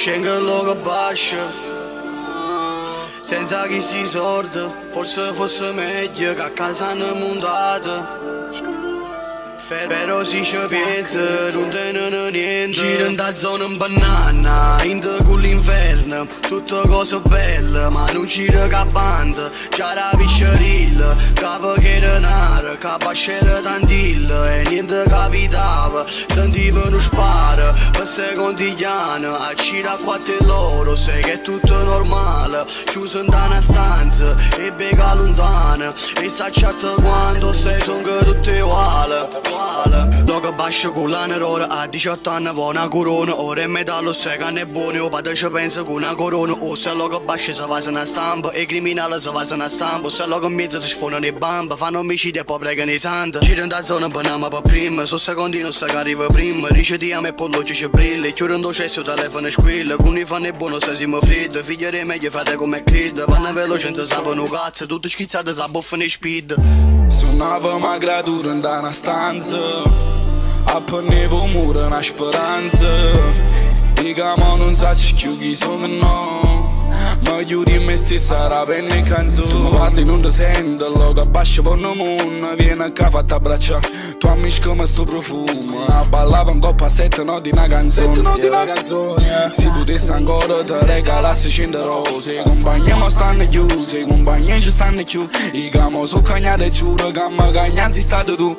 scengo che bascia senza chi si sorda, forse fosse meglio che a casa ne montate. Però si ci pensa, non tenono niente. Gira in da zona in banana, in te con l'inferno. Tutte cose belle, ma non gira che banda. Già la piscerilla, capo che era nara, capo c'era tantilla e niente capitava. Sentivano spara, per secondi gli anni, a gira quattro loro, sai che è tutto normale. Chiuso in una stanza e bega lontana, e sa certo quando sei son che tutti uguali. Logo bascio con la nerora, a 18 anni va una corona. Ora è metallo, sai che è buono, o padre ci pensa con una corona. O se logo bascio si va una stampa, e criminale si va una stampa. O se logo in mezzo si sfonano le bamba, fanno omicidi e poi pregano i santi. Girano da zona banama per prima, so secondi non sa che arriva prima. Ricetiamo e poi l'occhio ci brilla, chiudono cesso il telefono squilla. Con i fanno è buono se siamo freddi, figli di meglio frate come credo. Vanno veloce, non sapano cazzo, tutti schizzati si abbuffano i speed. Suonavamo a gradura in una stanza, apponevo un muro, una speranza. I camo non sa più chi sono no, ma io di me stessa la penna e canzone. Tu mi parli non ti sento, logo abbascio per il mondo, vieni a casa fatta abbracciare. Tu amici come sto profumo, ballava un coppa a 7 notti una canzone. Se potessi ancora ti regalassi 100 rose, i compagni mi stanno chiusi, i compagni ci stanno chiusi. I camo sono cagnati, giuro che mi cagnanzi stato tu.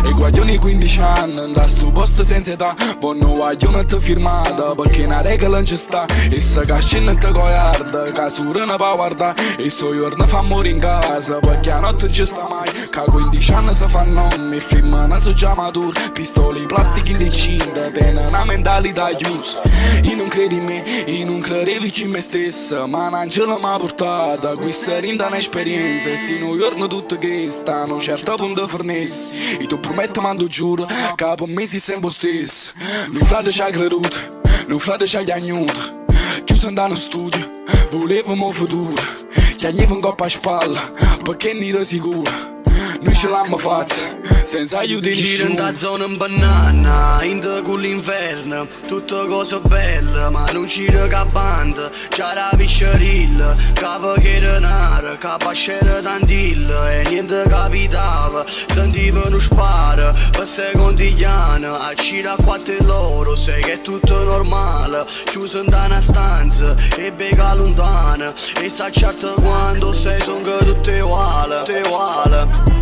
E guaglioni 15 anni, da sto posto senza età, vanno guaglione ti firmata, perché una regola non ci sta. E se cascina ti coiarda, che sura ne pa guarda. E so giorno fa morire in casa, perché a notte non ci sta mai. Che 15 anni si fanno e femmina sono già mature. Pistole, plastica indecinta, tenen una mentalità chiusa. Io non credo in me, io non credevo in me stessa, ma un angelo mi ha portata, questa rinda un'esperienza. E se un giorno tutto che stanno a un certo punto fornesse, e tu prometto ma tu giuro, che per me sei sempre stesso. Mio frate ci ha creduto, mio frate ci ha piagnuto, chiuso in uno studio, volevamo futuro. Gli agnevo un coppa a spalla, perché non ero sicuro. Noi ce l'abbiamo fatta, senza aiuto di nessuno. Gira da zona in banana, in te con l'inferno. Tutte cose belle, ma non gira che banda. Già la piscerilla, capo che era nara, capo c'era tantilla e niente capitava. Sentivano spara, per secondi gli anni, a gira quattro loro, sai che è tutto normale. Chiuso in una stanza e bega lontana, e sa certo quando sei son che tutti uguali.